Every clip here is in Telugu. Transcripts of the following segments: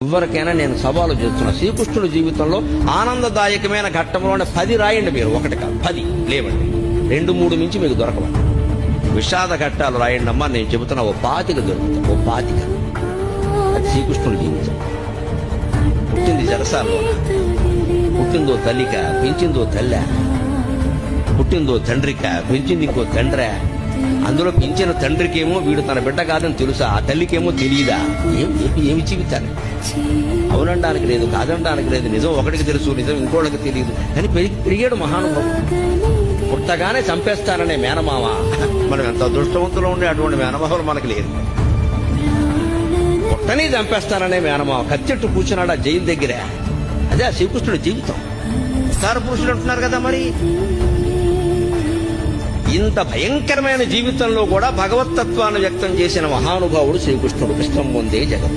ఎవరికైనా నేను సవాలు చేస్తున్నా, శ్రీకృష్ణుడి జీవితంలో ఆనందదాయకమైన ఘట్టంలోనే 10 రాయండి. మీరు ఒకటి కాదు 10 లేవండి, 2-3 మించి మీకు దొరకవండి. విషాద ఘట్టాలు రాయండి అమ్మా, నేను చెబుతున్నా 25 దొరుకుతా. 25 అది శ్రీకృష్ణుడి జీవితం. పుట్టింది జలసాల్లో, పుట్టిందో తల్లిక, పెంచిందో తల్లి, పుట్టిందో తండ్రిక, పెంచింది ఇంకో తండ్రి. అందులో పెంచిన తండ్రికేమో వీడు తన బిడ్డ కాదని తెలుసా, ఆ తల్లికేమో తెలియదా? ఏమి జీవితాన్ని అవునడానికి లేదు, కాదనడానికి లేదు. నిజం ఒకటికి తెలుసు, నిజం ఇంకోళ్ళకి తెలియదు. కానీ పెరిగాడు మహానుభావుడు. పుట్టగానే చంపేస్తాననే మేనమామ. మనం ఎంత అదృష్టవంతులో ఉండే అటువంటి మేనమామలు మనకు లేదు. పుట్టని చంపేస్తాననే మేనమామ కత్తెట్టు కూర్చున్నాడు ఆ జైలు దగ్గర. అదే ఆ శ్రీకృష్ణుడి జీవితం. ఉత్తార పురుషులు అంటున్నారు కదా, మరి ఇంత భయంకరమైన జీవితంలో కూడా భగవత్తత్వాన్ని వ్యక్తం చేసిన మహానుభావుడు శ్రీకృష్ణుడు. కృష్ణం పొందే జగం.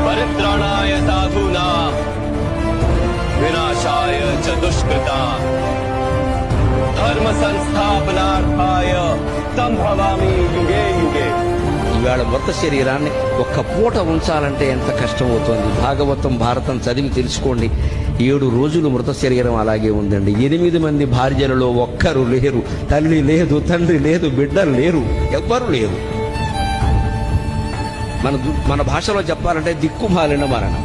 పరిత్రాణాయ సాధూనాం వినాశాయ చ దుష్కృతాం ధర్మ సంస్థాపనార్థాయ సంభవామి యుగే యుగే. ఇవాళ మృత శరీరాన్ని ఒక్క పూట ఉంచాలంటే ఎంత కష్టమవుతోంది. భాగవతం భారతం చదివి తెలుసుకోండి. 7 రోజులు మృత శరీరం అలాగే ఉందండి. 8 మంది భార్యలలో ఒక్కరు లేరు. తల్లి లేదు, తండ్రి లేదు, బిడ్డలు లేరు, ఎవ్వరు లేరు. మన భాషలో చెప్పాలంటే దిక్కుమాలిన మరణం.